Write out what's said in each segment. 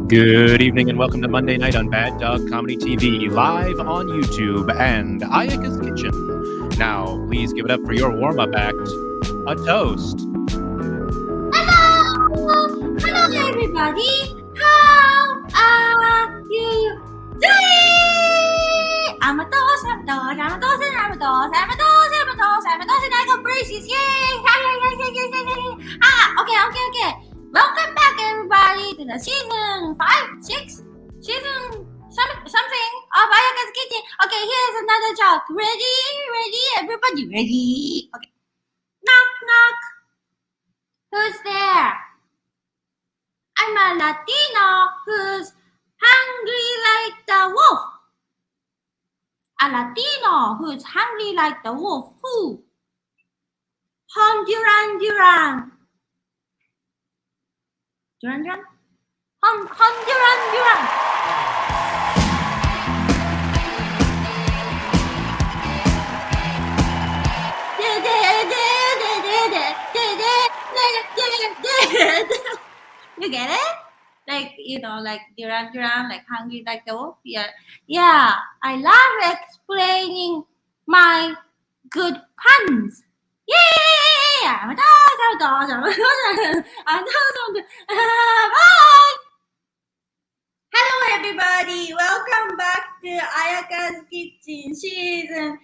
Good evening and welcome to Monday Night on Bad Dog Comedy TV, live on YouTube and Ayaka's Kitchen. Now, please give it up for your warm-up act, a toast. Hello everybody! How are you doing? I'm a toast, and I got braces, yay! Okay. Welcome back everybody to the season 5, 6, season something of Ayaka's Kitchen. Okay, here's another joke. Ready? Everybody ready? Okay. Knock. Who's there? I'm a Latino who's hungry like the wolf. A Latino who's hungry like the wolf. Who? Honduran. Honduran. You get it? Like, like Duran, like hungry like the wolf. Yeah. I love explaining my good puns. Yay! Bye! Hello everybody! Welcome back to Ayaka's Kitchen season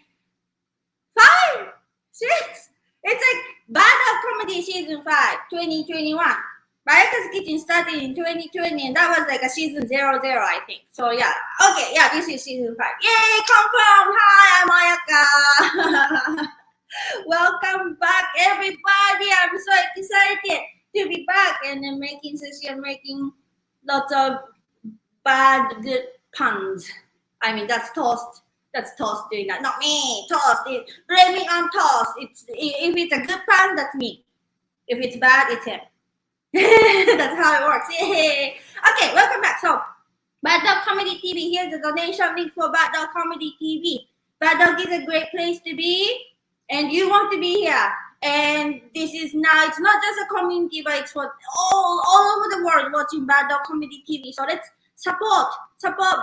5, 6. It's like Bad Dog Comedy season 5, 2021. Ayaka's Kitchen started in 2020 and that was like a season 00, I think. So yeah, okay, yeah, this is season 5. Yay, confirm! Hi, I'm Ayaka. Welcome back, everybody. I'm so excited to be back and then making sushi and making lots of bad good puns. I mean, that's Toast. That's Toast doing that, not me. Toast. Blaming on Toast. If it's a good pun, that's me. If it's bad, it's him. That's how it works. Yay! Okay, welcome back. So, Bad Dog Comedy TV. Here's the donation link for Bad Dog Comedy TV. Bad Dog is a great place to be, and you want to be here. And this is now, it's not just a community, but it's for all over the world watching Bad Dog Comedy TV. So let's support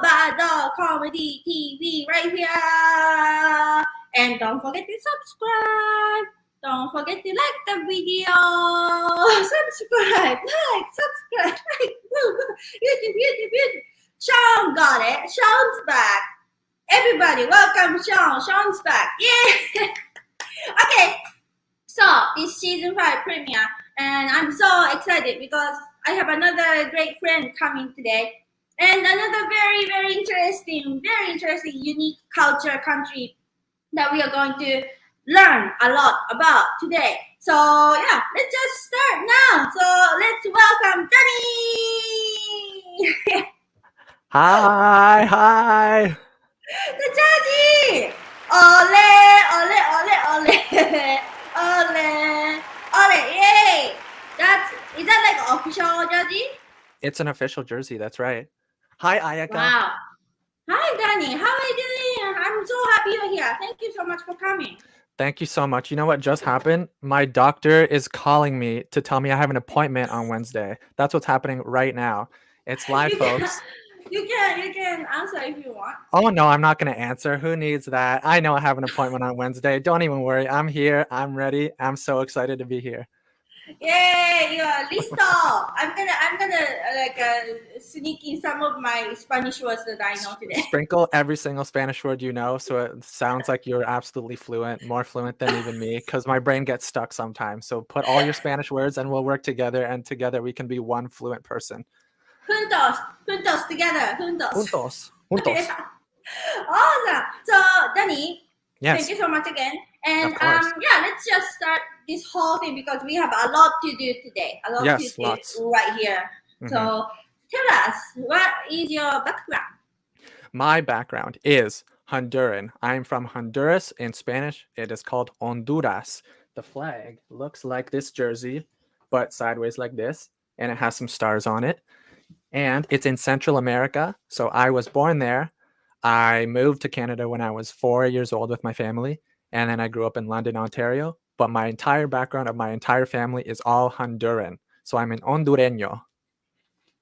Bad Dog Comedy TV right here. And don't forget to subscribe. Don't forget to like the video. Subscribe. YouTube. Seann got it. Seann's back. Everybody, welcome Seann. Seann's back. Yeah. Okay. So, this season 5 premiere. And I'm so excited because I have another great friend coming today. And another very interesting, unique culture country that we are going to learn a lot about today. So yeah, let's just start now. So let's welcome Danny. Hi. The judgy. Ole. Yay. Is that like official judgy? It's an official jersey, that's right. Hi, Ayaka. Wow. Hi, Danny. How are you doing? I'm so happy you're here. Thank you so much for coming. Thank you so much. You know what just happened? My doctor is calling me to tell me I have an appointment on Wednesday. That's what's happening right now. It's live, folks. You can answer if you want. Oh, no, I'm not going to answer. Who needs that? I know I have an appointment on Wednesday. Don't even worry. I'm here. I'm ready. I'm so excited to be here. Yay, listo. I'm gonna sneak in some of my Spanish words that I know today. Sprinkle every single Spanish word you know, so it sounds like you're absolutely fluent, more fluent than even me, because my brain gets stuck sometimes. So put all your Spanish words and we'll work together, and together we can be one fluent person. Juntos, together, Juntos. Yeah. Awesome. So, Danny, yes. Thank you so much again. And let's just start this whole thing because we have a lot to do today. Lots. Right here. Mm-hmm. So tell us, what is your background? My background is Honduran. I'm from Honduras. In Spanish, it is called Honduras. The flag looks like this jersey, but sideways like this, and it has some stars on it. And it's in Central America. So I was born there. I moved to Canada when I was 4 years old with my family. And then I grew up in London, Ontario. But my entire background of my entire family is all Honduran. So I'm an Hondureño.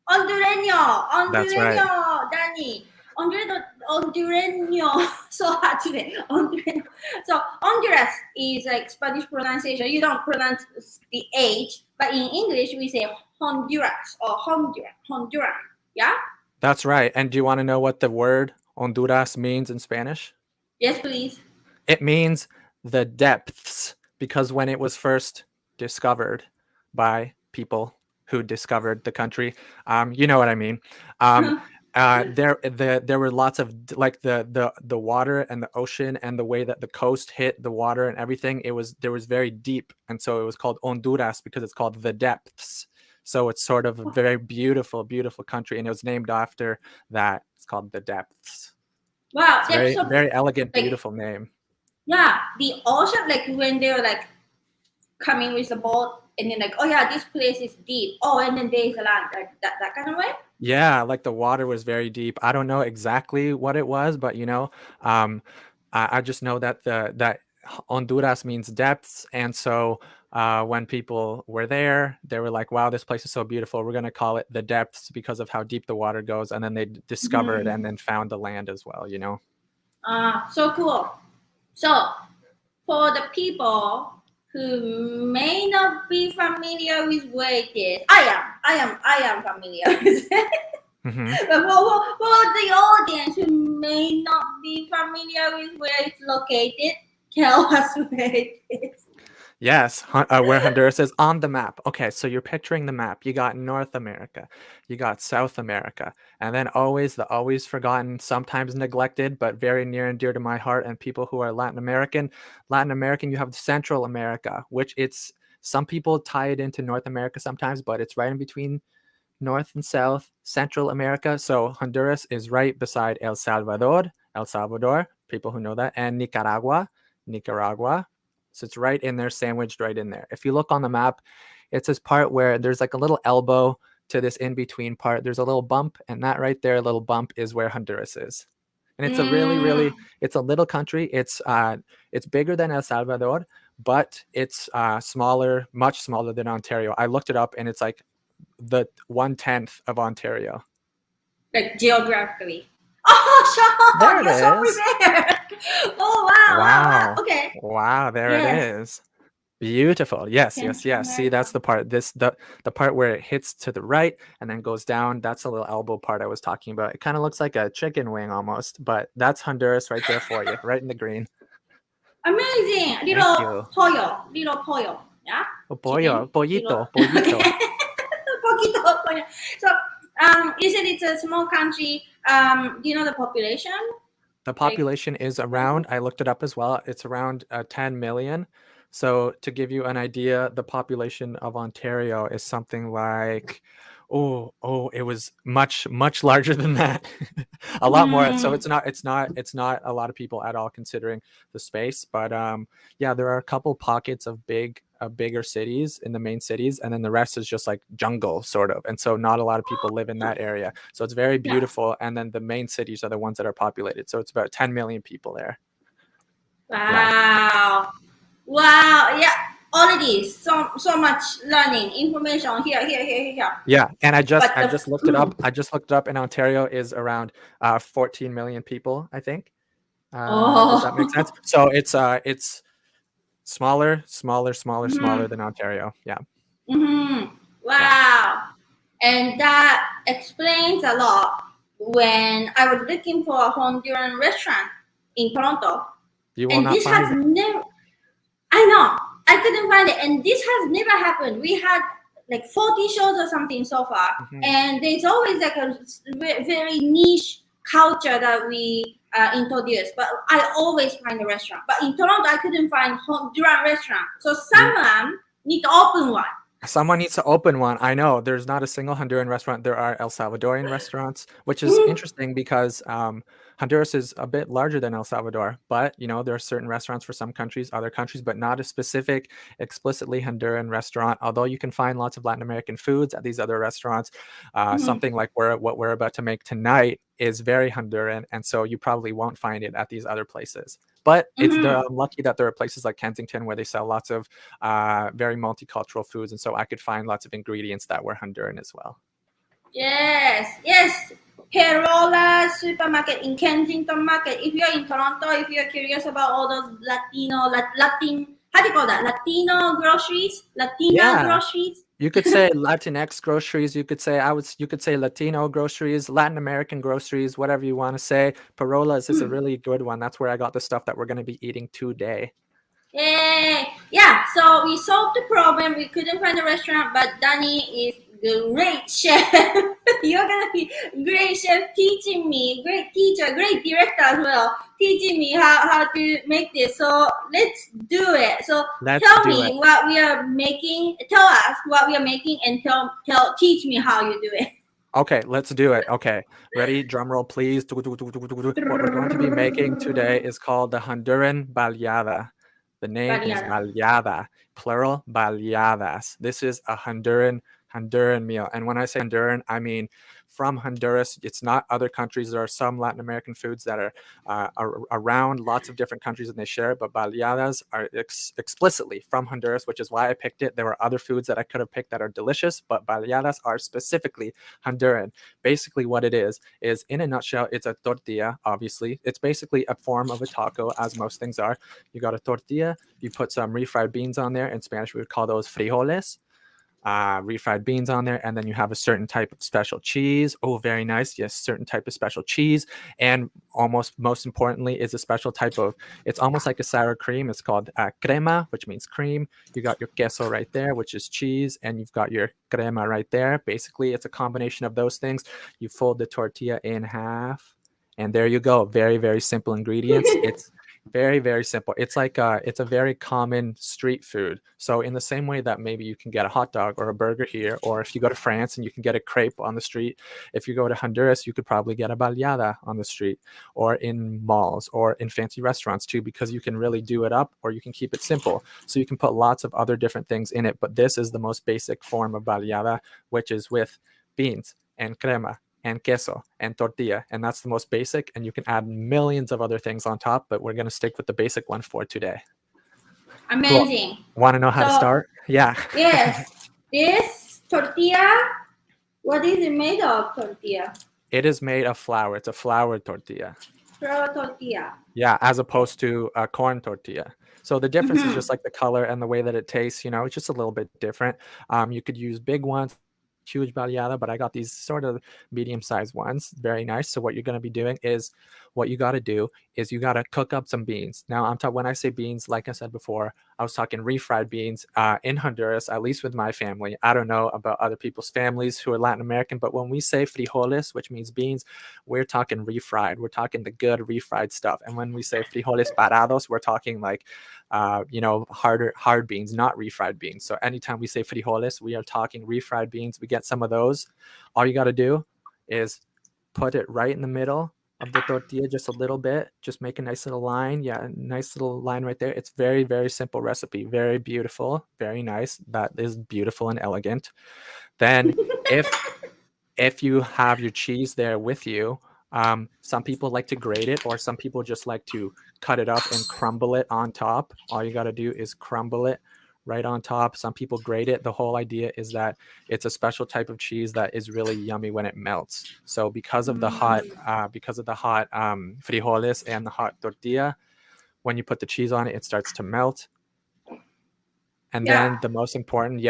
Hondureño, That's right. Hondureño, Danny. Hondureño. So hard to say. Hondureño. So Honduras is like Spanish pronunciation. You don't pronounce the H, but in English we say Honduras or Honduran. Yeah. That's right. And do you want to know what the word Honduras means in Spanish? Yes, please. It means the depths, because when it was first discovered by people who discovered the country, you know what I mean. There were lots of like the water and the ocean and the way that the coast hit the water and everything. There was very deep, and so it was called Honduras because it's called the depths. So it's sort of a very beautiful, beautiful country, and it was named after that. It's called the depths. Wow, It's that's very, so very elegant, like, beautiful name. yeah, the ocean, like when they're like coming with the boat and then like, oh yeah, this place is deep. Oh, and then there's a land, like that kind of way. Yeah, like the water was very deep. I don't know exactly what it was, but I just know that that Honduras means depths, and so when people were there, they were like, "Wow, this place is so beautiful. We're gonna call it the depths because of how deep the water goes." And then they discovered and then found the land as well. So cool. So for the people who may not be familiar with where it is, I am familiar with it. Mhm. But for the audience who may not be familiar with where it's located, tell us where it is. Yes, where Honduras is on the map. Okay, so you're picturing the map. You got North America, you got South America, and then always the always forgotten, sometimes neglected, but very near and dear to my heart and people who are Latin American. You have Central America, which some people tie it into North America sometimes, but it's right in between North and South, Central America. So Honduras is right beside El Salvador, people who know that, and Nicaragua. So it's right in there, sandwiched right in there. If you look on the map, it's this part where there's like a little elbow to this in-between part. There's a little bump, and that right there, little bump, is where Honduras is. And it's a really, it's a little country. It's bigger than El Salvador, but it's smaller, much smaller than Ontario. I looked it up, and it's like the 1/10 of Ontario. Like geographically. Oh, Sean, There it you're so is. prepared. Oh, wow. Okay. Wow, there it is. Beautiful. Yes. See, that's the part. The part where it hits to the right and then goes down. That's a little elbow part I was talking about. It kind of looks like a chicken wing almost, but that's Honduras right there for you, right in the green. Amazing. Little pollo. Yeah. Oh, pollito. Poquito pollo. So, you said it's a small country. Do you know the population? The population is around, I looked it up as well, it's around 10 million. So to give you an idea, the population of Ontario is something like, it was much larger than that. A lot more. So it's not a lot of people at all considering the space. But yeah, there are a couple pockets of bigger cities in the main cities, and then the rest is just like jungle sort of. And so not a lot of people live in that area. So it's very beautiful. And then the main cities are the ones that are populated. So it's about 10 million people there. Wow. Wow. Yeah. Already so much learning information here. Yeah, and I just looked it up. I just looked it up, and Ontario is around 14 million people, I think. Does that make sense? So it's smaller than Ontario. Yeah. Mm-hmm. Wow. And that explains a lot. When I was looking for a Honduran restaurant in Toronto, you will not find it. I know. I couldn't find it. And this has never happened. We had like 40 shows or something so far. Mm-hmm. And there's always like a very niche culture that we introduce. But I always find a restaurant. But in Toronto, I couldn't find Honduran restaurant. So someone need to open one. Someone needs to open one. I know there's not a single Honduran restaurant. There are El Salvadorian restaurants, which is interesting because Honduras is a bit larger than El Salvador, but there are certain restaurants for some countries, other countries, but not a specific explicitly Honduran restaurant. Although you can find lots of Latin American foods at these other restaurants. Something like what we're about to make tonight is very Honduran, and so you probably won't find it at these other places. But I'm lucky that there are places like Kensington where they sell lots of very multicultural foods, and so I could find lots of ingredients that were Honduran as well. Yes. Perola supermarket in Kensington Market. If you're in Toronto, if you're curious about all those Latin, how do you call that? Latino groceries, Latina Yeah. groceries. You could say Latinx groceries. You could say You could say Latino groceries, Latin American groceries, whatever you want to say. Parolas is a really good one. That's where I got the stuff that we're going to be eating today. Yeah. So we solved the problem. We couldn't find a restaurant, but Danny is great chef. You're gonna be great chef teaching me, great teacher, great director as well, teaching me how to make this. So let's do it. So Let's tell do me it. what we are making. Tell us what we are making, and teach me how you do it. Okay, let's do it. Okay, ready? Drum roll, please. What we're going to be making today is called the Honduran baleada. The name is Briana. baleada, plural baleadas. This is a Honduran meal. And when I say Honduran, I mean from Honduras. It's not other countries. There are some Latin American foods that are around lots of different countries and they share it, but baleadas are explicitly from Honduras, which is why I picked it. There were other foods that I could have picked that are delicious, but baleadas are specifically Honduran. Basically, what it is in a nutshell, it's a tortilla, obviously. It's basically a form of a taco, as most things are. You got a tortilla, you put some refried beans on there. In Spanish, we would call those frijoles. Refried beans on there, and then you have a certain type of special cheese. Oh, very nice. Yes, certain type of special cheese, and almost most importantly is a special type of. It's almost like a sour cream. It's called crema, which means cream. You got your queso right there, which is cheese, and you've got your crema right there. Basically, it's a combination of those things. You fold the tortilla in half, and there you go. Very, very simple ingredients. It's very, very simple. It's like it's a very common street food. So in the same way that maybe you can get a hot dog or a burger here, or if you go to France and you can get a crepe on the street, if you go to Honduras, you could probably get a baleada on the street, or in malls, or in fancy restaurants too, because you can really do it up, or you can keep it simple. So you can put lots of other different things in it. But this is the most basic form of baleada, which is with beans and crema and queso and tortilla, and that's the most basic, and you can add millions of other things on top, but we're going to stick with the basic one for today. Amazing. Cool. Want to know how to start? Yeah. Yes, this tortilla. What is it made of? Tortilla. It is made of flour. It's a flour tortilla. Flour tortilla. Yeah, as opposed to a corn tortilla. So the difference is just like the color and the way that it tastes. It's just a little bit different. You could use big ones, huge baleada, but I got these sort of medium-sized ones. Very nice. So what you're going to be doing is, what you got to do is you got to cook up some beans. Now I'm talking, when I say beans, like I said before, I was talking refried beans in Honduras, at least with my family. I don't know about other people's families who are Latin American, but when we say frijoles, which means beans, we're talking refried. We're talking the good refried stuff. And when we say frijoles parados, we're talking like hard beans, not refried beans. So anytime we say frijoles, we are talking refried beans. We get some of those. All you got to do is put it right in the middle of the tortilla, just a little bit. Just make a nice little line. Yeah, nice little line right there. It's very, very simple recipe. Very beautiful. Very nice. That is beautiful and elegant. Then if you have your cheese there with you, some people like to grate it, or some people just like to cut it up and crumble it on top. All you got to do is crumble it right on top. Some people grate it. The whole idea is that it's a special type of cheese that is really yummy when it melts. So because of the hot frijoles and the hot tortilla, when you put the cheese on it, it starts to melt. And then the most important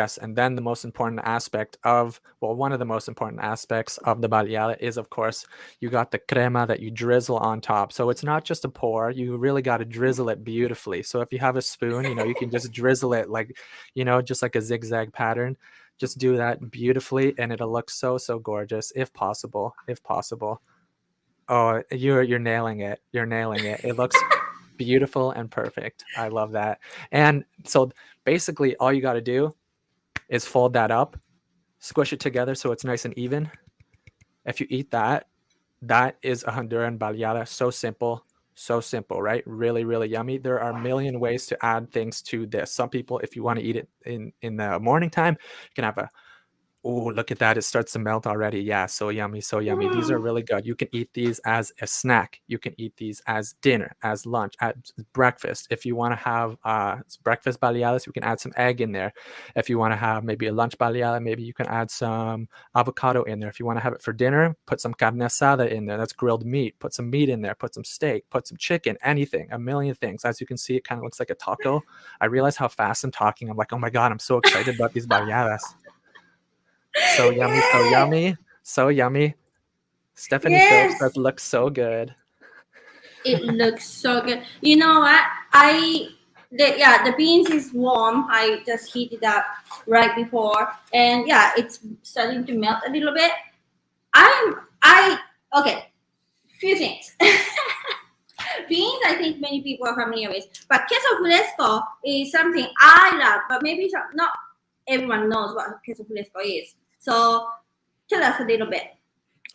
aspect of, one of the most important aspects of the baleada is, of course, you got the crema that you drizzle on top. So it's not just a pour, you really got to drizzle it beautifully. So if you have a spoon, you can just drizzle it like, just like a zigzag pattern. Just do that beautifully and it'll look so, so gorgeous, if possible. Oh, you're nailing it. You're nailing it. It looks beautiful and perfect. I love that. And so basically all you got to do is fold that up, squish it together so it's nice and even. If you eat that, that is a Honduran baleada. So simple, right? Really, really yummy. There are a million ways to add things to this. Some people, if you want to eat it in the morning time, you can have Oh, look at that. It starts to melt already. Yeah, so yummy, so yummy. These are really good. You can eat these as a snack. You can eat these as dinner, as lunch, at breakfast. If you want to have breakfast baleadas, you can add some egg in there. If you want to have maybe a lunch baleada, maybe you can add some avocado in there. If you want to have it for dinner, put some carne asada in there. That's grilled meat. Put some meat in there. Put some steak. Put some chicken. Anything. A million things. As you can see, it kind of looks like a taco. I realize how fast I'm talking. I'm like, oh my God, I'm so excited about these baleadas. So yummy, so Yes. yummy, so yummy. Stephanie Phillips, Yes. that looks so good. It looks so good. You know what? The beans is warm. I just heat it up right before, and yeah, it's starting to melt a little bit. Okay. Few things. Beans, I think many people are familiar with, but queso fresco is something I love, but maybe not everyone knows what queso fresco is. So tell us a little bit.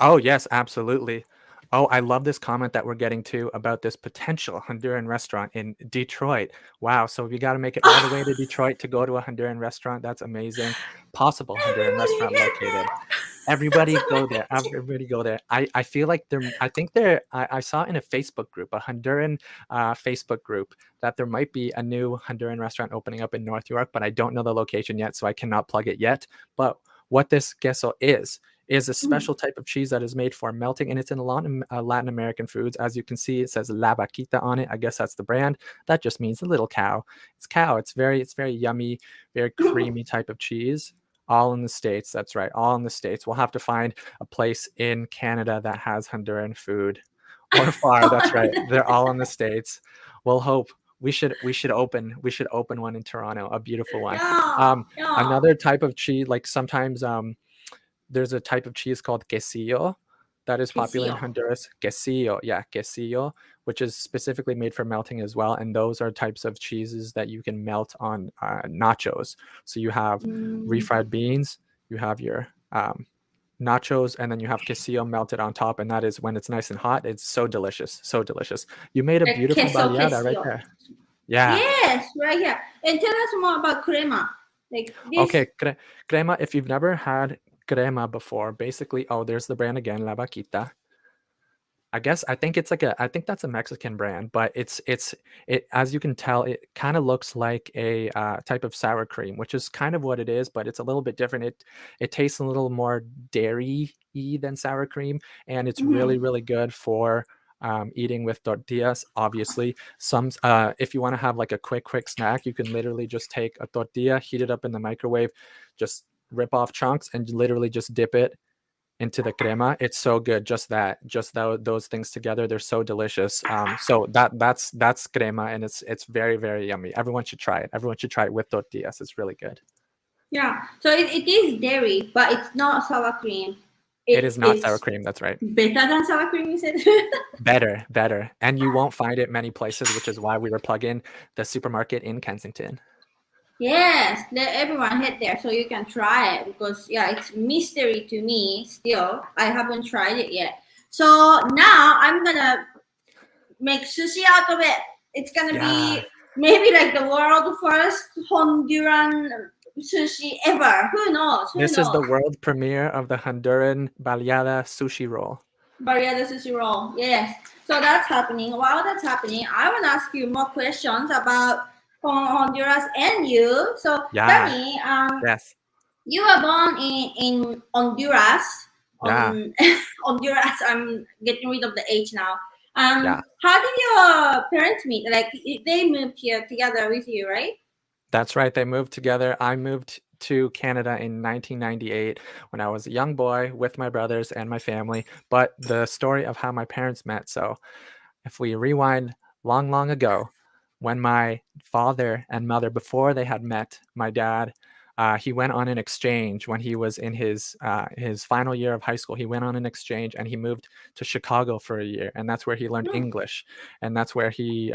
Oh, yes, absolutely. Oh, I love this comment that we're getting to about this potential Honduran restaurant in Detroit. Wow, so we got to make it all the way to Detroit to go to a Honduran restaurant. That's amazing. Possible Honduran Everybody restaurant hit located. that. Everybody That's go there. amazing. Everybody go there. I feel like I think I saw in a Facebook group, a Honduran Facebook group, that there might be a new Honduran restaurant opening up in North York, but I don't know the location yet, so I cannot plug it yet. But what this queso is a special type of cheese that is made for melting, and it's in a lot of Latin American foods. As you can see, it says La Vaquita on it. I guess that's the brand. That just means the little cow. It's cow. It's very yummy, very creamy type of cheese. All in the States. That's right. All in the States. We'll have to find a place in Canada that has Honduran food. Or far. That's right. They're all in the States. We'll hope. We should open one in Toronto, a beautiful one. Yeah, yeah. Another type of cheese, like sometimes there's a type of cheese called quesillo that is popular in Quesillo. Honduras. Quesillo, yeah, quesillo, which is specifically made for melting as well. And those are types of cheeses that you can melt on nachos. So you have refried beans, you have your nachos, and then you have quesillo melted on top. And that is when it's nice and hot. It's so delicious, so delicious. You made a Like beautiful queso baleada right quesillo. there. Yeah. Yes, right here. And tell us more about crema. Like this. Okay, crema. If you've never had crema before, basically, there's the brand again, La Vaquita. I think that's a Mexican brand, but it as you can tell, it kind of looks like a type of sour cream, which is kind of what it is, but it's a little bit different. It tastes a little more dairy-y than sour cream, and it's really good for eating with tortillas. Obviously, if you want to have like a quick snack, you can literally just take a tortilla, heat it up in the microwave, just rip off chunks, and literally just dip it into the crema. It's so good. Just those things together, they're so delicious. So that's crema, and it's very yummy. Everyone should try it. Everyone should try it with tortillas. It's really good. Yeah. So it is dairy, but it's not sour cream. It is not sour cream. That's right. Better than sour cream, you said? Better. And you won't find it many places, which is why we were plugging the supermarket in Kensington. Yes, let everyone head there so you can try it, because it's mystery to me still. I haven't tried it yet. So now I'm gonna make sushi out of it. It's gonna be maybe like the world first Honduran sushi ever. Who knows? This is the world premiere of the Honduran baleada sushi roll. Baleada sushi roll. Yes. So that's happening. While that's happening, I want to ask you more questions about Honduras and you. So, Danny, yes, you were born in Honduras. Honduras. I'm getting rid of the H now. How did your parents meet? Like they moved here together with you, right? That's right. They moved together. I moved to Canada in 1998 when I was a young boy with my brothers and my family. But the story of how my parents met. So, if we rewind long ago, when my father and mother, before they had met, my dad, he went on an exchange when he was in his final year of high school. He went on an exchange and he moved to Chicago for a year, and that's where he learned English, and that's where he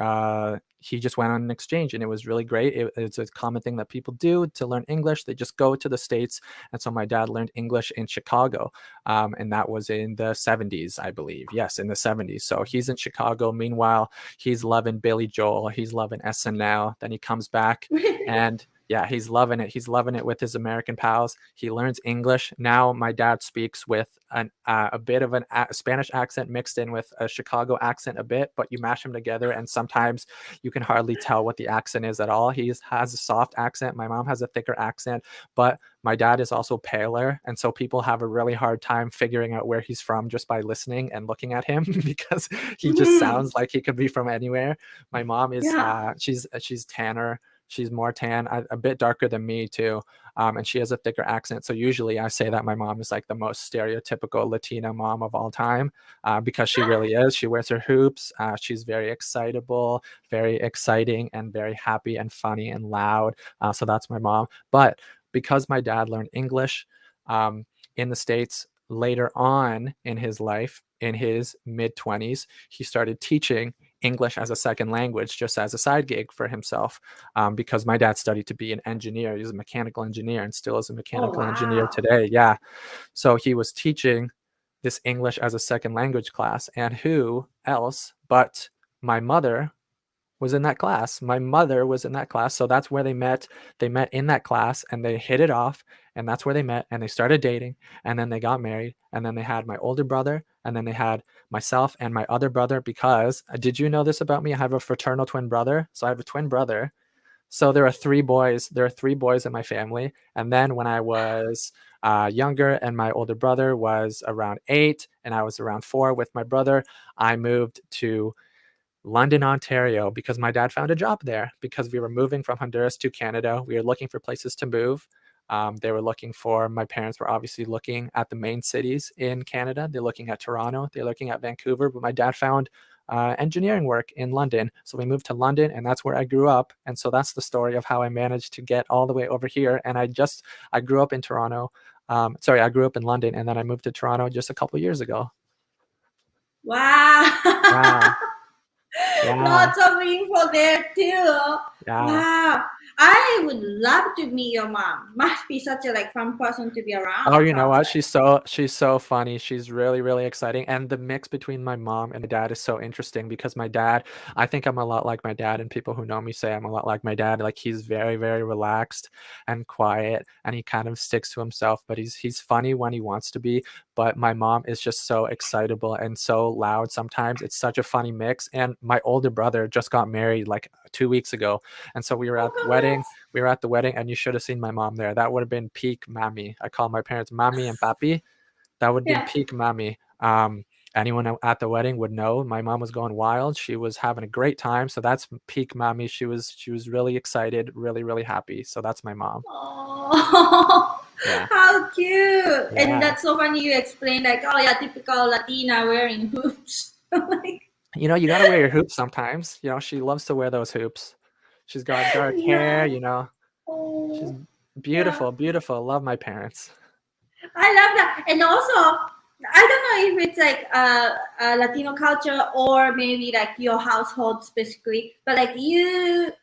just went on an exchange, and it was really great. It's a common thing that people do to learn English. They just go to the States, and so my dad learned English in Chicago, and that was in the 70s, I believe. Yes, in the 70s. So he's in Chicago. Meanwhile, he's loving Billy Joel. He's loving SNL. Then he comes back and Yeah, he's loving it. He's loving it with his American pals. He learns English. Now my dad speaks with a bit of a Spanish accent mixed in with a Chicago accent a bit, but you mash them together and sometimes you can hardly tell what the accent is at all. He has a soft accent. My mom has a thicker accent, but my dad is also paler. And so people have a really hard time figuring out where he's from just by listening and looking at him because he just sounds like he could be from anywhere. My mom is, Yeah. she's tanner. She's more tan, a bit darker than me too, and she has a thicker accent. So usually I say that my mom is like the most stereotypical Latina mom of all time, because she really is. She wears her hoops. She's very excitable, very exciting, and very happy and funny and loud. So that's my mom. But because my dad learned English in the States later on in his life, in his mid-20s, he started teaching English as a second language, just as a side gig for himself, because my dad studied to be an engineer. He's a mechanical engineer and still is a Oh, mechanical engineer wow. today. Yeah. So he was teaching this English as a second language class. And who else but my mother was in that class. My mother was in that class. So that's where they met. They met in that class and they hit it off. And that's where they met and they started dating. And then they got married. And then they had my older brother. And then they had myself and my other brother. Because did you know this about me? I have a fraternal twin brother. So I have a twin brother. So there are three boys. There are three boys in my family. And then when I was younger and my older brother was around 8 and I was around 4 with my brother, I moved to London, Ontario, because my dad found a job there because we were moving from Honduras to Canada. We were looking for places to move. They were looking for, my parents were obviously looking at the main cities in Canada. They're looking at Toronto. They're looking at Vancouver. But my dad found engineering work in London. So we moved to London and that's where I grew up. And so that's the story of how I managed to get all the way over here. And I grew up in Toronto. I grew up in London and then I moved to Toronto just a couple years ago. Wow. Yeah. Yeah. Lots of info there too. Yeah. Wow. I would love to meet your mom. Must be such a like fun person to be around. Oh, you know what? Sounds She's so funny. She's really, really exciting. And the mix between my mom and my dad is so interesting because my dad, I think I'm a lot like my dad, and people who know me say I'm a lot like my dad. Like he's very, very relaxed and quiet, and he kind of sticks to himself, but he's funny when he wants to be. But my mom is just so excitable and so loud sometimes. It's such a funny mix. And my older brother just got married like 2 weeks ago. And so we were at the wedding. We were at the wedding and you should have seen my mom there. That would have been peak mommy. I call my parents mommy and papi. That would have been Yeah. peak mommy. Anyone at the wedding would know my mom was going wild. She was having a great time. So that's peak mommy. She was really excited, really, really happy. So that's my mom. Oh, Yeah. how cute. Yeah. And that's so funny you explained like, oh yeah, typical Latina wearing hoops. Like, You know, you got to wear your hoops sometimes. You know, she loves to wear those hoops. She's got dark hair, you know. She's oh, beautiful, beautiful. Love my parents. I love that. And also, I don't know if it's like a Latino culture or maybe like your household specifically, but like you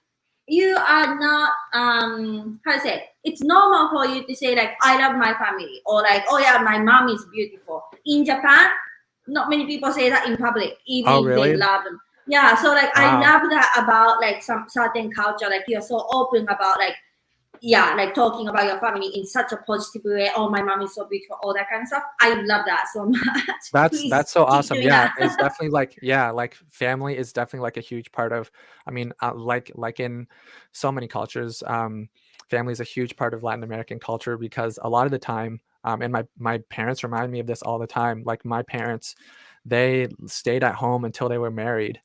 are not how to say, it's normal for you to say like I love my family or like, oh yeah, my mom is beautiful. In Japan, not many people say that in public, even Oh, if really? they love them. Yeah, so like I Wow. love that about like some certain culture, like you're so open about like, yeah, like talking about your family in such a positive way. Oh, my mom is so beautiful, all that kind of stuff. I love that so much. Please That's so keep awesome. doing Yeah, that. it's definitely like, yeah, like family is definitely like a huge part of, I mean, like in so many cultures, family is a huge part of Latin American culture because a lot of the time, and my parents remind me of this all the time. Like my parents, they stayed at home until they were married,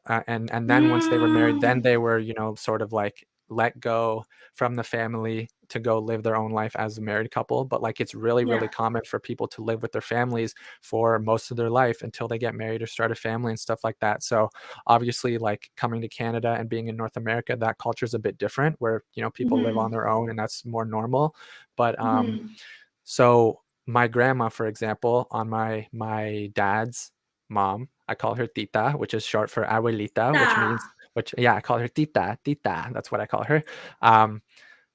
and then once they were married, then they were, you know, sort of like let go from the family to go live their own life as a married couple. But like it's really, really Yeah. common for people to live with their families for most of their life until they get married or start a family and stuff like that. So obviously, like coming to Canada and being in North America, that culture is a bit different where, you know, people live on their own and that's more normal. But so my grandma, for example, on my dad's mom, I call her tita, which is short for abuelita, which means, I call her tita, tita. That's what I call her.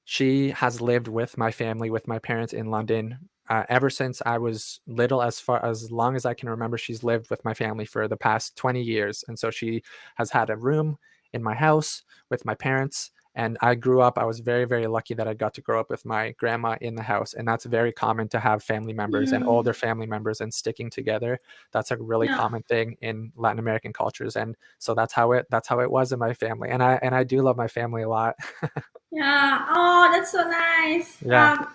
She has lived with my family, with my parents in London ever since I was little. As long as I can remember, she's lived with my family for the past 20 years. And so she has had a room in my house with my parents. And I was very, very lucky that I got to grow up with my grandma in the house. And that's very common to have family members and older family members and sticking together. That's a really common thing in Latin American cultures. And so that's how it was in my family. And I do love my family a lot. Yeah. Oh, that's so nice. Yeah.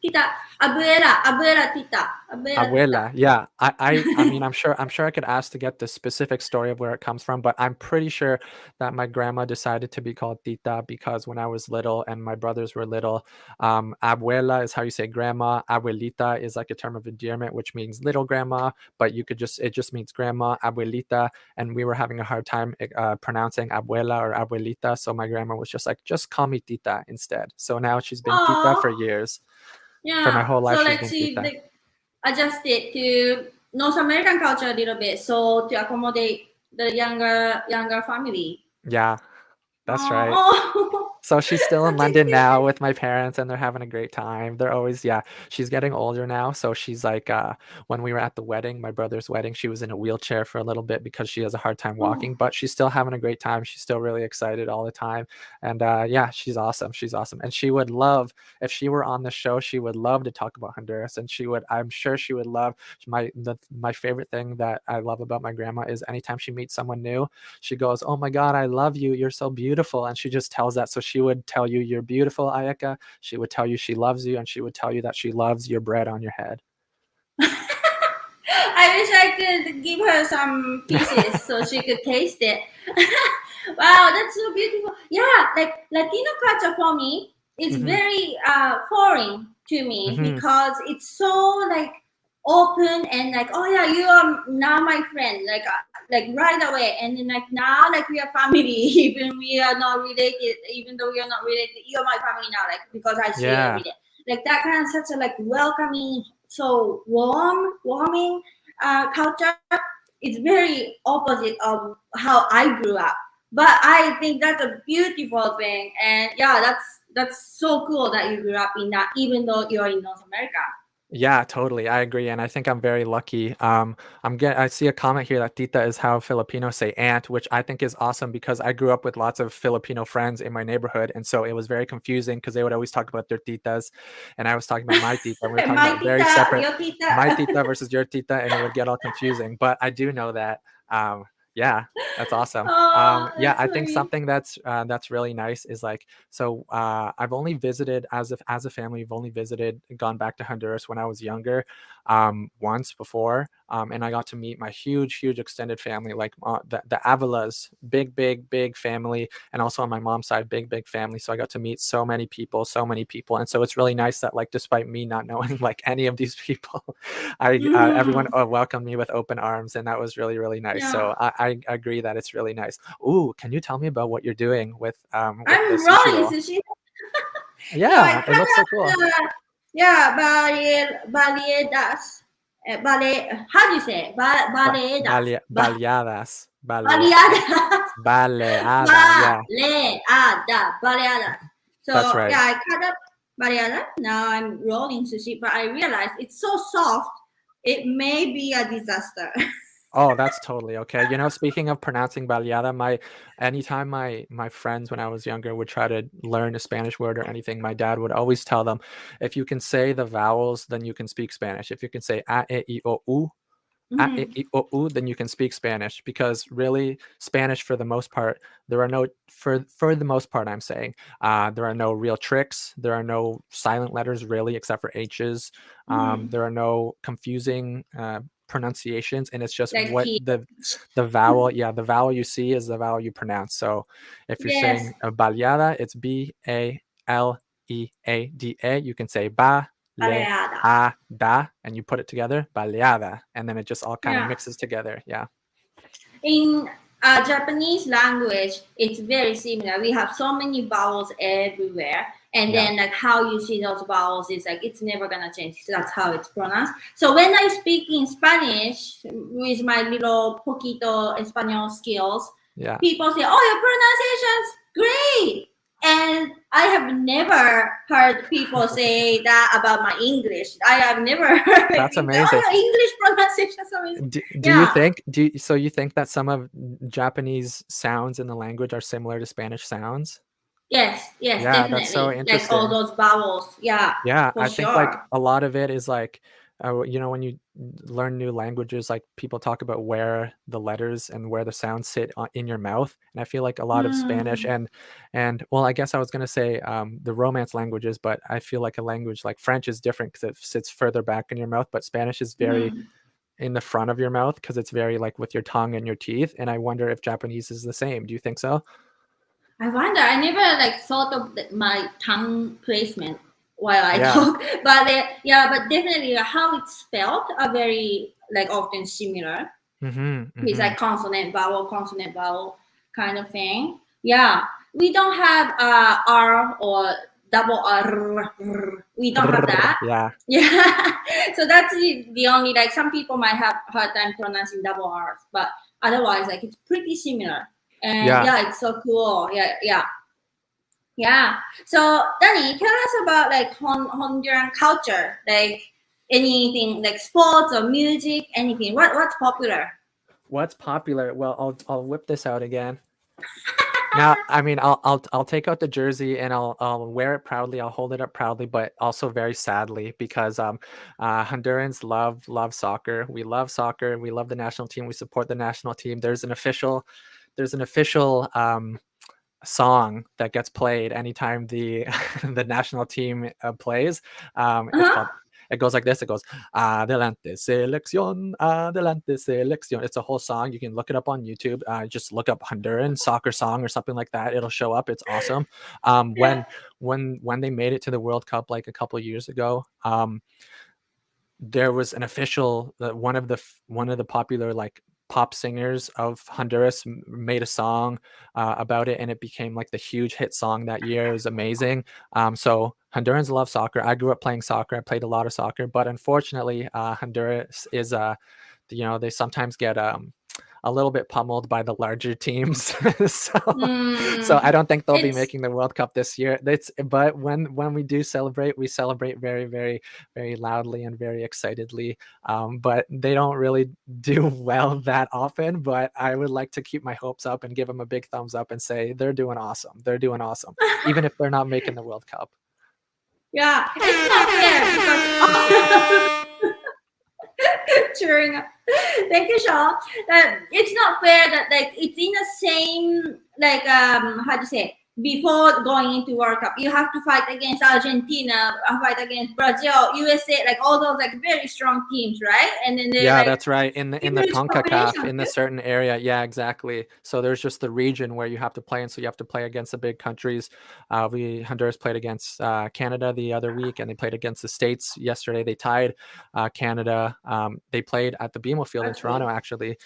Tita, abuela, tita, Abuela, yeah. I mean, I'm sure I could ask to get the specific story of where it comes from, but I'm pretty sure that my grandma decided to be called Tita because when I was little and my brothers were little, abuela is how you say grandma. Abuelita is like a term of endearment, which means little grandma, but it just means grandma, abuelita, and we were having a hard time pronouncing abuela or abuelita, so my grandma was just like, just call me Tita instead. So now she's been Tita for years. For my whole life, so she's like been she Tita. like, adjusted to North American culture a little bit, so to accommodate the younger family. Yeah, that's right. Oh. So she's still in Okay, London cute. now with my parents and they're having a great time. They're always, she's getting older now. So she's like, when we were at the wedding, my brother's wedding, she was in a wheelchair for a little bit because she has a hard time walking, but she's still having a great time. She's still really excited all the time. And she's awesome. She's awesome. And she would love, if she were on the show, she would love to talk about Honduras. And I'm sure she would love my favorite thing that I love about my grandma is anytime she meets someone new, she goes, "Oh my God, I love you. You're so beautiful." And she just tells that. So she would tell you you're beautiful, Ayaka. She would tell you she loves you, and she would tell you that she loves your bread on your head. I wish I could give her some pieces so she could taste it. Wow, that's so beautiful. Yeah, like Latino culture for me is very foreign to me because it's so like open and like, oh yeah, you are now my friend, like right away, and then like now like we are family, even we are not related, even though we are not related, you're my family now, like because I see you every day, like that kind of such a like welcoming, so warming culture. It's very opposite of how I grew up, but I think that's a beautiful thing, and yeah, that's so cool that you grew up in that, even though you're in North America. Yeah, totally. I agree. And I think I'm very lucky. I see a comment here that tita is how Filipinos say aunt, which I think is awesome because I grew up with lots of Filipino friends in my neighborhood. And so it was very confusing because they would always talk about their titas. And I was talking about my tita. We were talking My about very tita, separate, your tita. my tita versus your tita. And it would get all confusing. But I do know that. Yeah, that's awesome. Yeah, I think something that's really nice is like, so I've only visited as a family, we've only gone back to Honduras when I was younger, once before, and I got to meet my huge extended family, like the Avilas, big family, and also on my mom's side, big family. So I got to meet so many people, and so it's really nice that like despite me not knowing like any of these people, everyone welcomed me with open arms, and that was really nice. So I agree that it's really nice. Ooh, can you tell me about what you're doing with I'm the sushi rolling roll? sushi. Yeah, it looks so cool. Baleadas. How do you say it? Baleadas. Baleadas. Baleadas. Baleada. Yeah, Baleadas. So that's right. yeah, I cut up baleada. Now I'm rolling sushi, but I realized it's so soft. It may be a disaster. Oh, that's totally okay. You know, speaking of pronouncing baleada, anytime my friends when I was younger would try to learn a Spanish word or anything, my dad would always tell them, if you can say the vowels, then you can speak Spanish. If you can say a, e, I, o, u, a, e, I, o, u, then you can speak Spanish, because really Spanish for the most part, there are no, for the most part, I'm saying, there are no real tricks. There are no silent letters really, except for H's. There are no confusing pronunciations, and it's just Like what the vowel, the vowel you see is the vowel you pronounce. So if you're saying a baleada, it's Baleada. You can say ba le a da, and you put it together, baleada, and then it just all kind of mixes together. Yeah. In Japanese language, it's very similar. We have so many vowels everywhere, and then like how you see those vowels is like it's never gonna change. So that's how it's pronounced. So when I speak in Spanish with my little poquito español skills, people say, "Oh, your pronunciation's great." And I have never heard people say that about my English. I have never heard. That's amazing. Oh, English pronunciation is amazing. So you think that some of Japanese sounds in the language are similar to Spanish sounds? Yes, yes, Yeah, that's so definitely. Like all interesting. those vowels. Yeah, Yeah, for I think like sure. a lot of it is like, when you learn new languages, like people talk about where the letters and where the sounds sit in your mouth, and I feel like a lot of Spanish Mm, and well, I guess I was gonna say the Romance languages, but I feel like a language like French is different because it sits further back in your mouth, but Spanish is very mm. in the front of your mouth because it's very like with your tongue and your teeth, and I wonder if Japanese is the same. Do you think so? I wonder. I never like thought of my tongue placement while I Yeah. talk, but yeah, but definitely how it's spelled are very like often similar. Mm-hmm. It's Mm-hmm. like consonant vowel kind of thing. Yeah, we don't have R or double R. We don't have that. Yeah. Yeah, so that's the only like some people might have hard time pronouncing double R's, but otherwise like it's pretty similar. And Yeah. yeah, it's so cool. Yeah, yeah, yeah. So Danny, tell us about like Honduran culture, like anything like sports or music, anything. What's popular? What's popular? Well, I'll whip this out again. Now, I mean, I'll take out the jersey and I'll wear it proudly. I'll hold it up proudly, but also very sadly because Hondurans love soccer. We love soccer. We love the national team. We support the national team. There's an official song that gets played anytime the the national team plays. It's Uh-huh. called. It goes like this. It goes Adelante selección, Adelante selección. It's a whole song. You can look it up on YouTube. Just look up Honduran soccer song or something like that. It'll show up. It's awesome. Yeah. When they made it to the World Cup like a couple years ago, there was an official one of the popular like pop singers of Honduras made a song about it, and it became like the huge hit song that year. It was amazing. So Hondurans love soccer. I grew up playing soccer. I played a lot of soccer, but unfortunately, Honduras is they sometimes get a little bit pummeled by the larger teams. So I Mm, don't think they'll be it's making the World Cup this year. But when we do celebrate, we celebrate very, very, very loudly and very excitedly. But they don't really do well that often. But I would like to keep my hopes up and give them a big thumbs up and say they're doing awesome. They're doing awesome, even if they're not making the World Cup. yeah, it's not fair because cheering up. Thank you, Sean. It's not fair that like it's in the same like how to say before going into World Cup, you have to fight against Argentina, fight against Brazil, USA, like all those like very strong teams, right? And then they're Yeah, like that's right. In the huge CONCACAF, population. in the certain area, yeah, exactly. So there's just the region where you have to play, and so you have to play against the big countries. We Honduras played against Canada the other week, and they played against the States yesterday. They tied Canada. They played at the BMO Field in That's Toronto. great. Actually,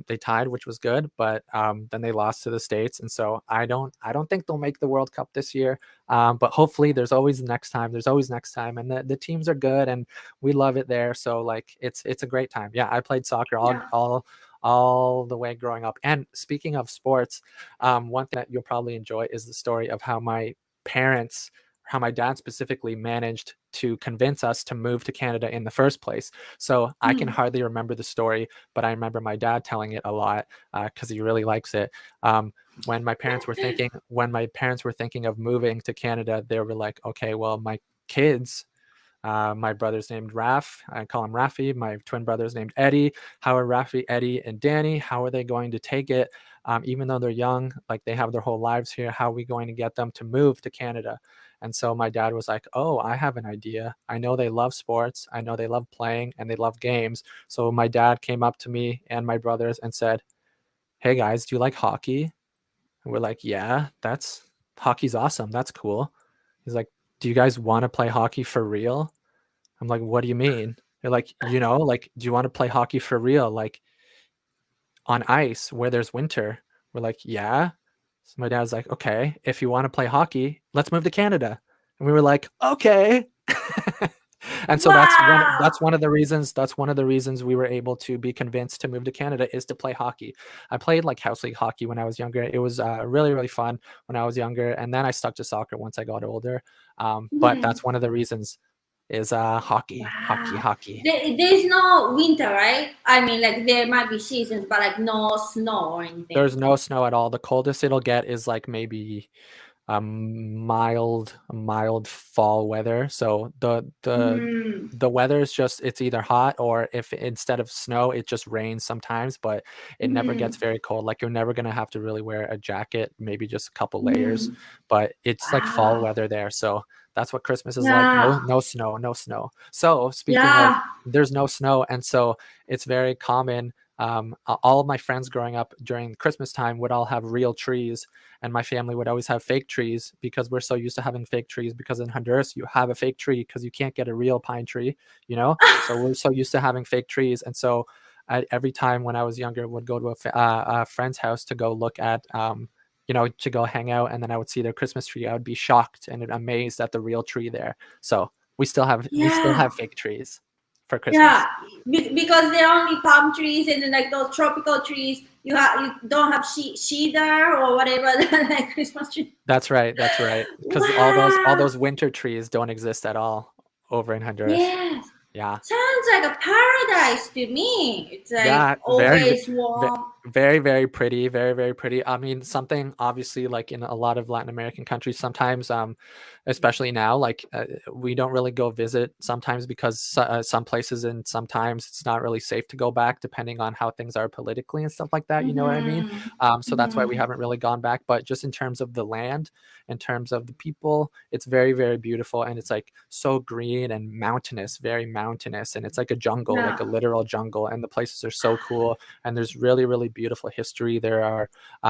they tied, which was good, but then they lost to the States, and so I don't think they'll make the World Cup this year. But hopefully, there's always next time. There's always next time, and the teams are good, and we love it there. So like it's a great time. Yeah, I played soccer Yeah. all the way growing up. And speaking of sports, one thing that you'll probably enjoy is the story of how my dad specifically managed to convince us to move to Canada in the first place. So I can Mm. hardly remember the story, but I remember my dad telling it a lot because he really likes it. When my parents were thinking of moving to Canada, they were like, okay, well, my kids my brother's named Raf. I call him Rafi. My twin brother's named Eddie. How are Rafi, Eddie, and Danny? How are they going to take it? Even though they're young, like they have their whole lives here, how are we going to get them to move to Canada? And so my dad was like, oh, I have an idea. I know they love sports. I know they love playing and they love games. So my dad came up to me and my brothers and said, hey guys, do you like hockey? And we're like, yeah, hockey's awesome. That's cool. He's like, do you guys want to play hockey for real? I'm like, what do you mean? They're like, like, do you want to play hockey for real? Like on ice where there's winter? We're like, yeah. So my dad's like, okay, if you want to play hockey, let's move to Canada. And we were like, okay. And so Wow. that's one of the reasons we were able to be convinced to move to Canada is to play hockey. I played like house league hockey when I was younger. It was really, really fun when I was younger, and then I stuck to soccer once I got older. But Mhm. that's one of the reasons is hockey, hockey, Wow. hockey. There's no winter, right? I mean, like there might be seasons, but like no snow or anything. There's no snow at all. The coldest it'll get is like maybe mild fall weather. So the weather is just, it's either hot, or if instead of snow it just rains sometimes, but it never gets very cold. Like you're never going to have to really wear a jacket, maybe just a couple layers, but it's like fall Wow. weather there. So that's what Christmas is like. Yeah. No snow, no snow. So speaking of, Yeah. there's no snow, and so it's very common. All of my friends growing up during Christmas time would all have real trees, and my family would always have fake trees, because we're so used to having fake trees, because in Honduras you have a fake tree because you can't get a real pine tree, you know. So we're so used to having fake trees, and so every time when I was younger would go to a friend's house to go look at you know, to go hang out, and then I would see their Christmas tree. I would be shocked and amazed at the real tree there. So we still have fake trees for Christmas. Yeah, because they're only palm trees, and then like those tropical trees, you don't have cedar or whatever, like Christmas tree. That's right. Because all those winter trees don't exist at all over in Honduras. Yes. Yeah. Sounds like a paradise to me. It's like Yeah, always warm. very, very pretty. Very, very pretty. I mean, something obviously like in a lot of Latin American countries, sometimes, especially now, like we don't really go visit sometimes, because some places, and sometimes it's not really safe to go back depending on how things are politically and stuff like that. You know what I mean? So that's why we haven't really gone back. But just in terms of the land, in terms of the people, it's very, very beautiful, and it's like so green and mountainous, very mountainous, and it's like a jungle, like a literal jungle, and the places are so cool, and there's really, really beautiful history. There are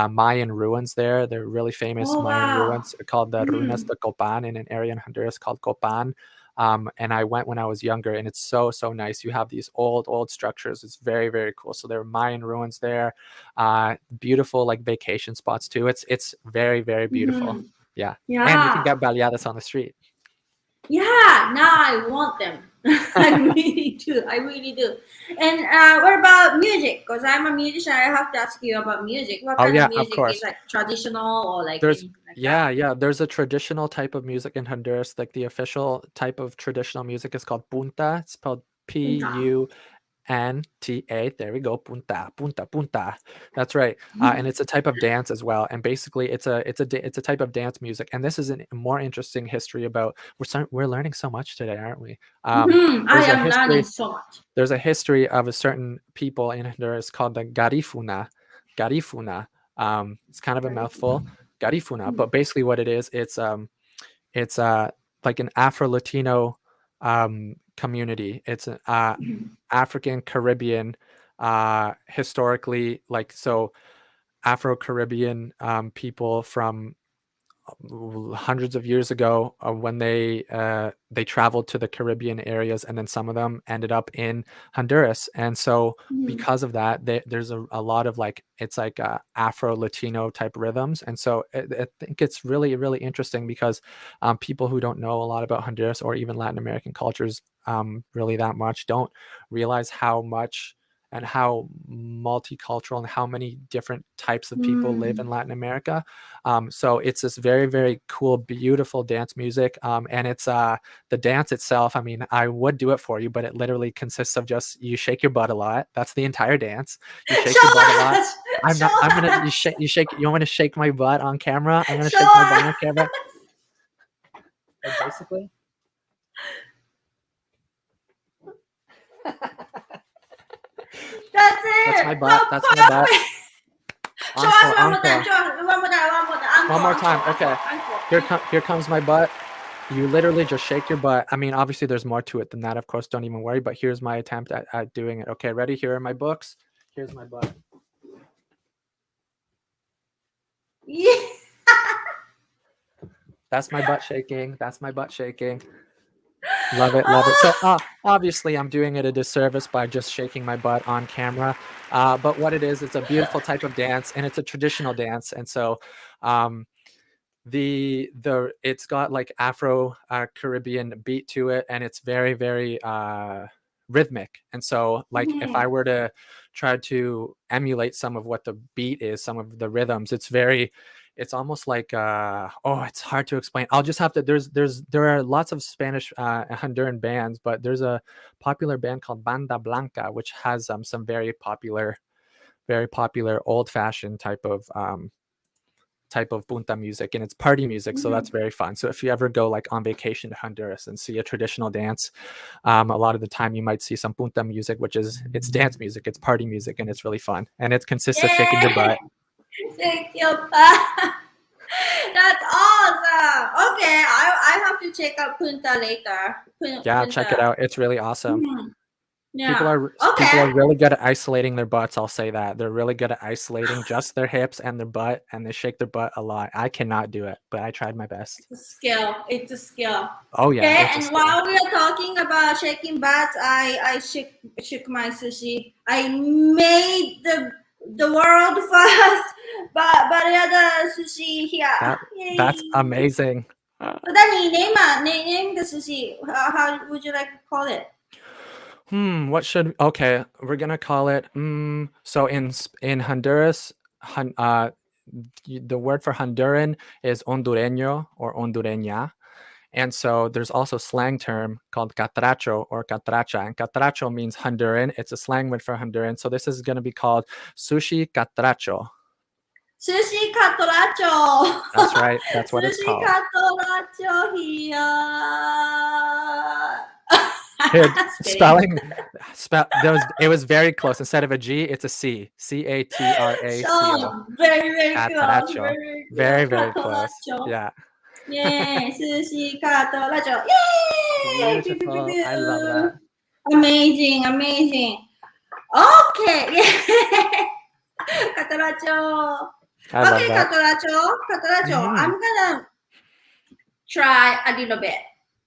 Mayan ruins there. They're really famous Mayan ruins called the Ruinas de Copan, in an area in Honduras called Copan. And I went when I was younger, and it's so nice. You have these old structures. It's very, very cool. So there are Mayan ruins there, beautiful like vacation spots too. It's very, very beautiful. Yeah. And you can get baleadas on the street. Yeah, now I want them. I really do. And what about music? Because I'm a musician, I have to ask you about music. What kind of music is like traditional or like anything like that? Yeah. There's a traditional type of music in Honduras. Like the official type of traditional music is called punta. It's spelled Punta. There we go. Punta. That's right. And it's a type of dance as well. And basically, it's a type of dance music. And this is a more interesting history about. We're learning so much today, aren't we? I am learning so much. There's a history of a certain people in Honduras called the Garifuna. It's kind of a mouthful. Garifuna, but basically what it is, it's like an Afro-Latino community. It's an African Caribbean, historically, like, so Afro-Caribbean people from hundreds of years ago, when they traveled to the Caribbean areas, and then some of them ended up in Honduras, and so because of that, there's a lot of like, it's like Afro-Latino type rhythms, and so I think it's really, really interesting, because people who don't know a lot about Honduras or even Latin American cultures really that much don't realize how much and how multicultural and how many different types of people live in Latin America. So it's this very, very cool, beautiful dance music. And it's the dance itself. I mean, I would do it for you, but it literally consists of just, you shake your butt a lot. That's the entire dance. You shake your butt a lot. You shake. You want me to shake my butt on camera? I'm going to shake my butt on camera. And basically. That's it. That's my butt. That's my butt. Show us one more time. One more time. Okay. Here comes my butt. You literally just shake your butt. I mean, obviously, there's more to it than that. Of course, don't even worry. But here's my attempt at doing it. Okay, ready? Here are my books. Here's my butt. Yeah. That's my butt shaking. Love it. So obviously I'm doing it a disservice by just shaking my butt on camera. But what it is, it's a beautiful type of dance, and it's a traditional dance. And so it's got like Afro Caribbean beat to it, and it's very, very rhythmic. And so like if I were to try to emulate some of what the beat is, some of the rhythms, it's almost like it's hard to explain. I'll just have to, there are lots of Spanish Honduran bands, but there's a popular band called Banda Blanca, which has some very popular old-fashioned type of type of punta music, and it's party music, so that's very fun. So if you ever go like on vacation to Honduras and see a traditional dance, a lot of the time you might see some punta music, which is it's dance music, it's party music, and it's really fun, and it consists of shaking your butt. Shake your butt. That's awesome. Okay, I have to check out Punta later. Yeah, check it out. It's really awesome. Yeah. People are really good at isolating their butts. I'll say that they're really good at isolating just their hips and their butt, and they shake their butt a lot. I cannot do it, but I tried my best. It's a skill. It's a skill. Oh yeah. Okay, and while we are talking about shaking butts, I shook my sushi. I made the world first, but the sushi here. That's amazing. So Danny, name the sushi. How would you like to call it? Okay, we're gonna call it so in Honduras, the word for Honduran is hondureño or hondureña, and so there's also a slang term called catracho or catracha, and catracho means Honduran. It's a slang word for Honduran, so this is gonna be called sushi catracho. Sushi catracho. That's right. That's what it's called. Sushi catracho here. It was very close. Instead of a G, it's a C. C-A-T-R-A-C-O. Very close. Very close. Yeah. Yay, sushi catracho. Yay! Beautiful. I love that. Amazing. Okay. Catracho. Okay, catracho. I'm gonna try a little bit.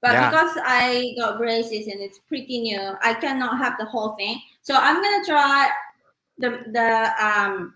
But because I got braces and it's pretty new, I cannot have the whole thing. So I'm gonna try the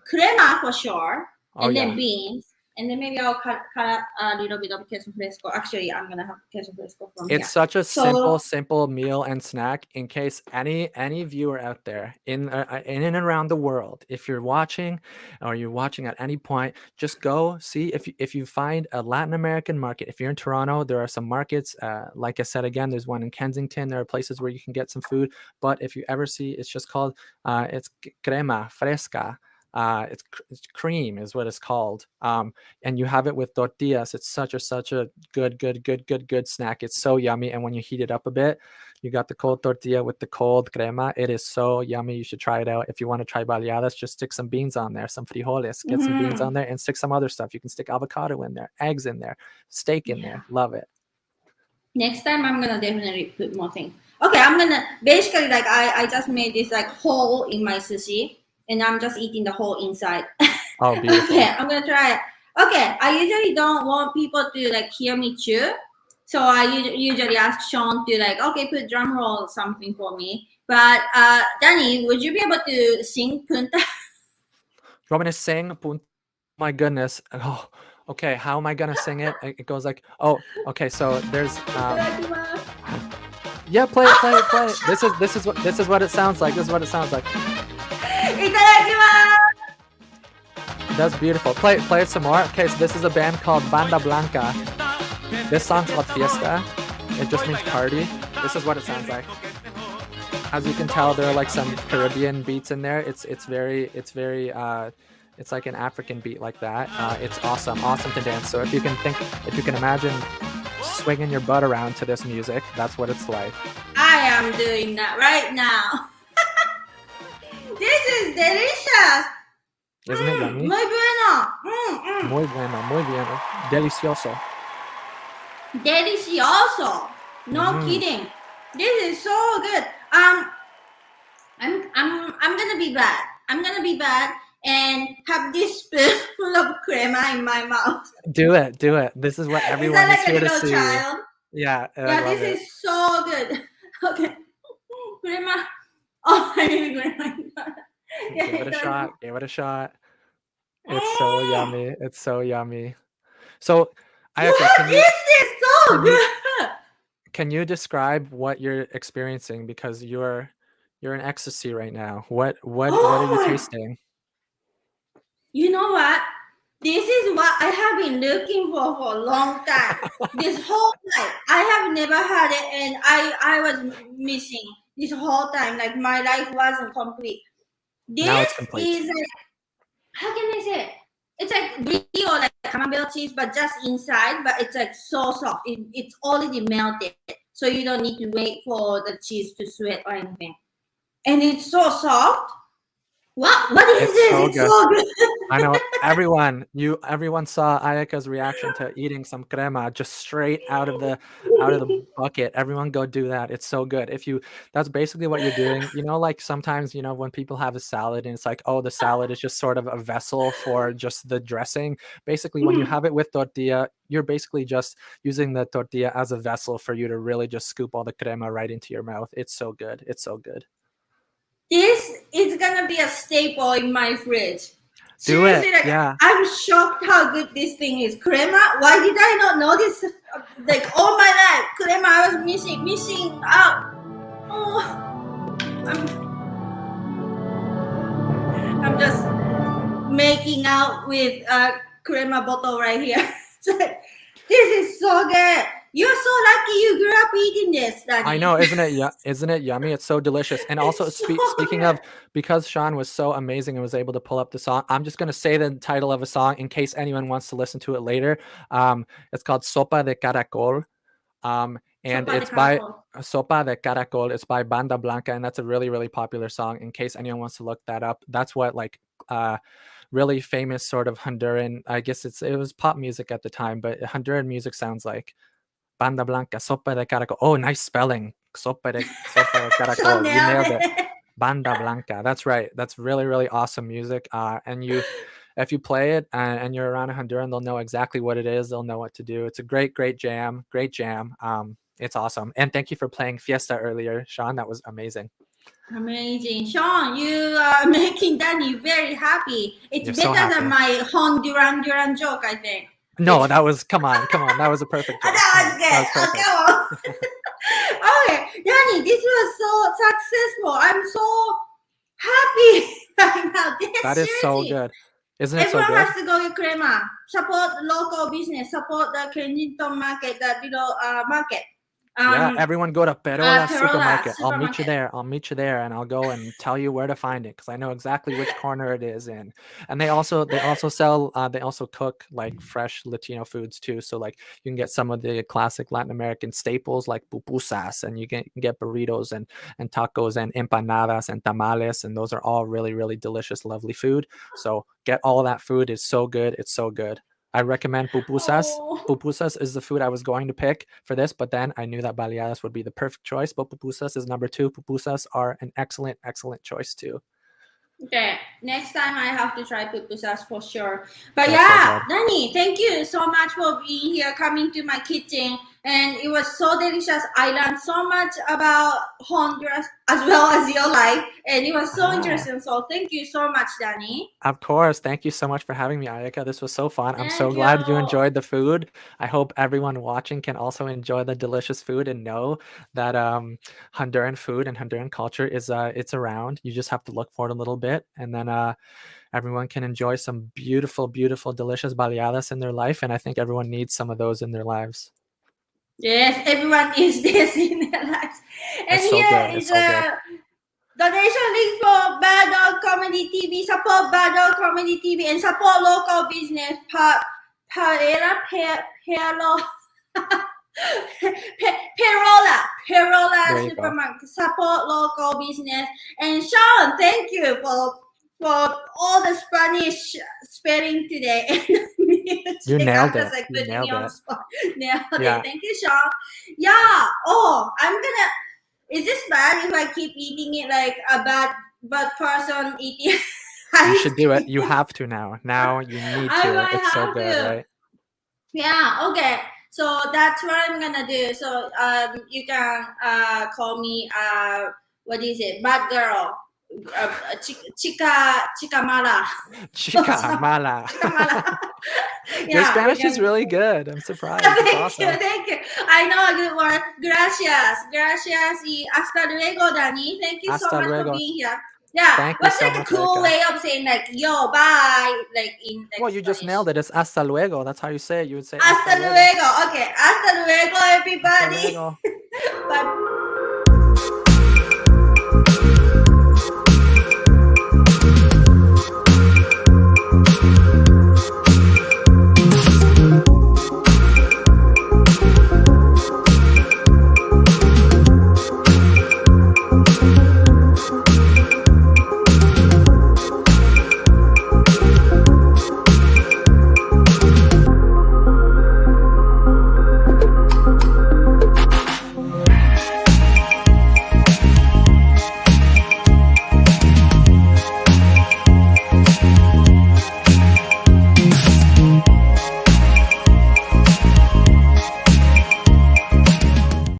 crema for sure, and then beans, and then maybe I'll cut a little bit of queso fresco. Actually, I'm gonna have queso fresco from here. It's such a simple meal and snack. In case any viewer out there in and around the world, if you're watching or you're watching at any point, just go see if you find a Latin American market. If you're in Toronto, there are some markets. Like I said again, there's one in Kensington. There are places where you can get some food. But if you ever see, it's just called it's crema fresca. It's cream is what it's called, and you have it with tortillas. It's such a good snack. It's so yummy, and when you heat it up a bit, you got the cold tortilla with the cold crema. It is so yummy. You should try it out. If you want to try baleadas, just stick some beans on there, some frijoles, get some beans on there, and stick some other stuff. You can stick avocado in there, eggs in there, steak in there. Love it. Next time I'm gonna definitely put more things. Okay, I'm gonna basically like I just made this like hole in my sushi. And I'm just eating the whole inside. Oh, beautiful. Okay, I'm gonna try it. Okay, I usually don't want people to like hear me chew. So I usually ask Sean to like, okay, put drum roll or something for me. But Danny, would you be able to sing Punta? You want me to sing Punta? My goodness. Oh, okay. How am I gonna sing it? It goes like, oh, okay. So there's yeah, play it. This is what it sounds like. That's beautiful. Play it some more. Okay, so this is a band called Banda Blanca. This song's called Fiesta. It just means party. This is what it sounds like. As you can tell, there are like some Caribbean beats in there. It's like an African beat like that. It's awesome to dance. So if you can imagine swinging your butt around to this music, that's what it's like. I am doing that right now. This is delicious. Isn't it yummy? Muy bueno. Muy bueno. Delicioso. No kidding. This is so good. I'm gonna be bad and have this spoonful of crema in my mouth. Do it. This is what everyone is here to see. Child? Yeah. This is so good. Okay. Crema. Oh, I really crema. Give it a shot. It's so yummy. So, Ayaka, this is so good. Can you describe what you're experiencing, because you're in ecstasy right now? What are you tasting? You know what? This is what I have been looking for a long time. This whole life, I have never had it, and I was missing this whole time. Like my life wasn't complete. Now it's complete. Is like, how can I say it? It's like brio, like camembert cheese, but just inside, but it's like so soft. It's already melted, so you don't need to wait for the cheese to sweat or anything. And it's so soft. What is It's this? so It's good. so good. I know everyone saw Ayaka's reaction to eating some crema just straight out of the bucket. Everyone go do that. It's so good. That's basically what you're doing. Like sometimes, when people have a salad and it's like, oh, the salad is just sort of a vessel for just the dressing. Basically, when you have it with tortilla, you're basically just using the tortilla as a vessel for you to really just scoop all the crema right into your mouth. It's so good. It's so good. This is gonna be a staple in my fridge. Do it. Seriously, like, Yeah. I'm shocked how good this thing is. Crema? Why did I not know this? Like all my life, crema I was missing out. Oh, I'm just making out with a crema bottle right here. This is so good. You're so lucky you grew up eating this, Danny. I know, isn't it yummy? It's so delicious. And also It's so speaking good. of, because Seann was so amazing and was able to pull up the song, I'm just going to say the title of a song in case anyone wants to listen to it later. It's called Sopa de Caracol. And it's by Sopa de Caracol. It's by Banda Blanca, and that's a really, really popular song. In case anyone wants to look that up, that's what really famous sort of Honduran. I guess it was pop music at the time, but Honduran music sounds like Banda Blanca, Sopa de Caracol. Oh, nice spelling. Sopa de Caracol. You nailed it. Banda Blanca. That's right. That's really, really awesome music. And if you play it and you're around a Honduran, they'll know exactly what it is. They'll know what to do. It's a great, great jam. Great jam. It's awesome. And thank you for playing Fiesta earlier, Seann. That was amazing. Amazing. Seann, you are making Danny very happy. It's You're better so than my Honduran joke, I think. No, that was, come on. That was a perfect joke. That was good. Come on. Okay, Danny, this was so successful. I'm so happy right now. That is so good. Isn't it so good? Everyone has to go get crema. Support local business. Support the Kensington market, the little market. Yeah, everyone go to Perola Supermarket. I'll Supermarket. meet you there, and I'll go and tell you where to find it because I know exactly which corner it is in. And they also sell they also cook like fresh Latino foods too. So like you can get some of the classic Latin American staples like pupusas, and you can get burritos and tacos and empanadas and tamales, and those are all really, really delicious, lovely food. So get all of that food. It's so good. It's so good. I recommend pupusas. Oh. Pupusas is the food I was going to pick for this, but then I knew that baleadas would be the perfect choice. But pupusas is number 2. Pupusas are an excellent, excellent choice too. Okay, next time I have to try pupusas for sure. But yeah, Danny, thank you so much for being here, coming to my kitchen. And it was so delicious. I learned so much about Honduras as well as your life. And it was so interesting. So thank you so much, Danny. Of course. Thank you so much for having me, Ayaka. This was so fun. I'm so glad you enjoyed the food. I hope everyone watching can also enjoy the delicious food and know that Honduran food and Honduran culture is it's around. You just have to look for it a little bit. And then everyone can enjoy some beautiful, beautiful, delicious baleadas in their life. And I think everyone needs some of those in their lives. Yes, everyone needs this in their lives. And here is a donation link for Bad Dog Comedy TV. Support Bad Dog Comedy TV and support local business. Perola Supermarket. Support local business. And Seann, thank you for all the Spanish spelling today. You nailed it. Like you nailed it. Nailed it. Thank you, Seann. Yeah. Oh, is this bad if I keep eating it like a bad person eating? You should do it. You have to now. Now you need to. It's so good, right? Yeah. Okay. So that's what I'm gonna do. So you can call me what is it? Bad girl. Chica mala. Chica mala. Your Spanish is really good. I'm surprised. Thank you. I know a good one. Gracias y hasta luego, Danny. Thank you so much for being here. Yeah, what's like a cool way of saying like yo, bye, like in like well, you just nailed it. It's hasta luego. That's how you say it. You would say hasta luego. Okay, hasta luego, everybody. Hasta luego. Bye.